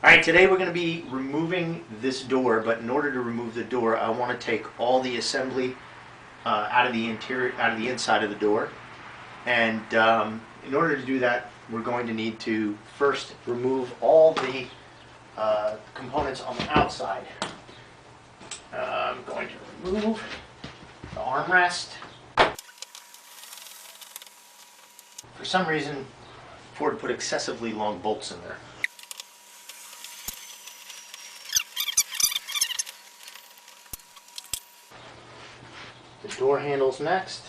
Alright, today we're going to be removing this door, but in order to remove the door, I want to take all the assembly out of the inside of the door. And in order to do that, we're going to need to first remove all the components on the outside. I'm going to remove the armrest. For some reason, Ford put excessively long bolts in there. The door handles next.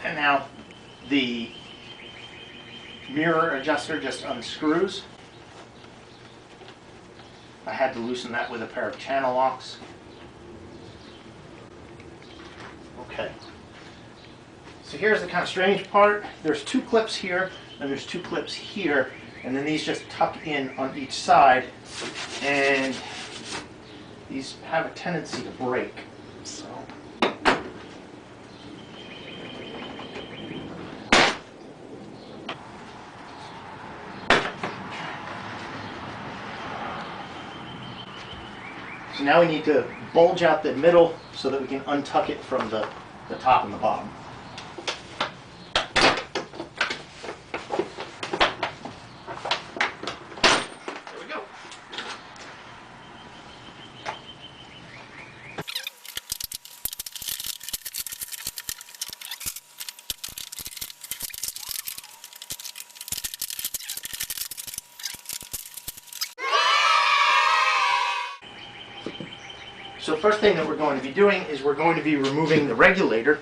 And now the mirror adjuster just unscrews. I had to loosen that with a pair of channel locks. Okay. So here's the kind of strange part. There's two clips here, and there's two clips here. And then these just tuck in on each side, and these have a tendency to break. So now we need to bulge out the middle so that we can untuck it from the top and the bottom. So the first thing that we're going to be doing is we're going to be removing the regulator.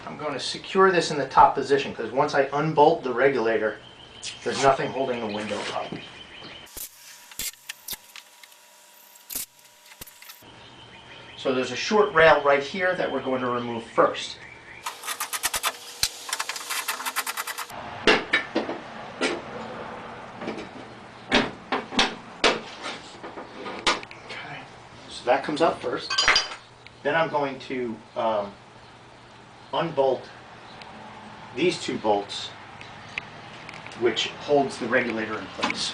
I'm going to secure this in the top position because once I unbolt the regulator, there's nothing holding the window up. So there's a short rail right here that we're going to remove first. So that comes up first. Then I'm going to unbolt these two bolts, which holds the regulator in place.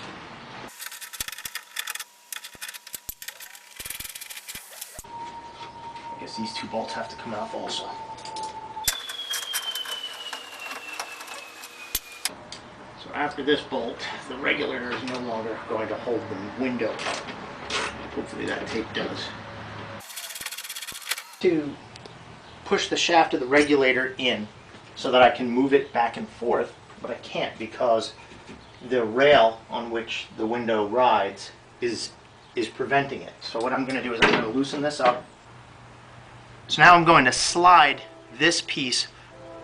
I guess these two bolts have to come out also. So after this bolt, the regulator is no longer going to hold the window up. Hopefully that tape does. To push the shaft of the regulator in so that I can move it back and forth, but I can't because the rail on which the window rides is preventing it. So what I'm going to do is I'm going to loosen this up. So now I'm going to slide this piece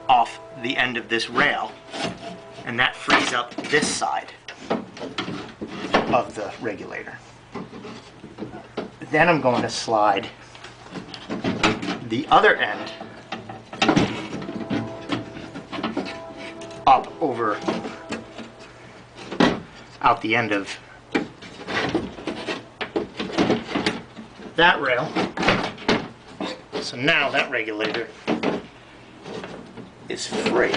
off the end of this rail, and that frees up this side of the regulator. Then I'm going to slide the other end up over out the end of that rail. So now that regulator is free.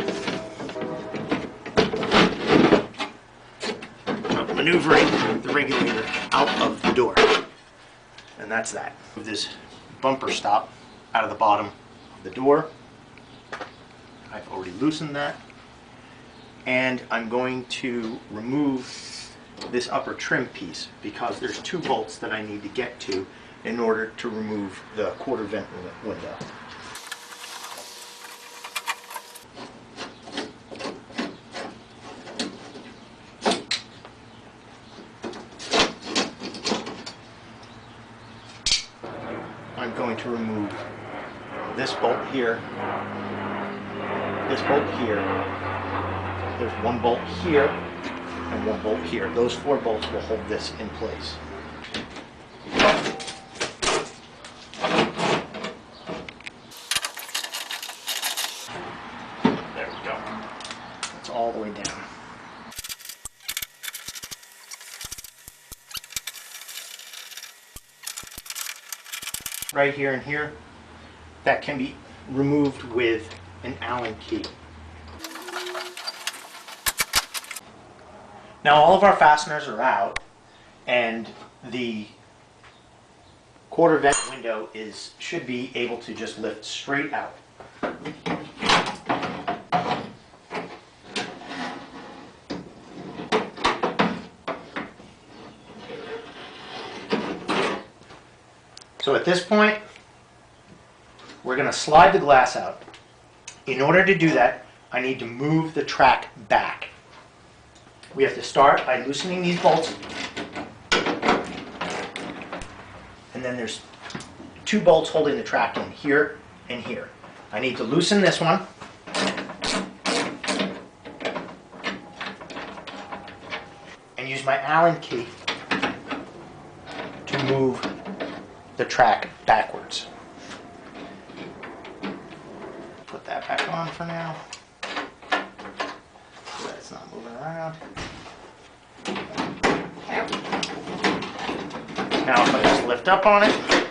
I'm maneuvering the regulator out of the door. And that's that. Move this bumper stop out of the bottom of the door. I've already loosened that. And I'm going to remove this upper trim piece because there's two bolts that I need to get to in order to remove the quarter vent window. I'm going to remove this bolt here, this bolt here, there's one bolt here, and one bolt here. Those four bolts will hold this in place. There we go. That's all the way down. right here and here that can be removed with an Allen key. Now all of our fasteners are out, and the quarter vent window should be able to just lift straight out. So at this point, we're going to slide the glass out. In order to do that, I need to move the track back. We have to start by loosening these bolts. And then there's 2 bolts holding the track in, here and here. I need to loosen this one. And use my Allen key to move the track backwards. Put that back on for now. So that it's not moving around. Now if I just lift up on it,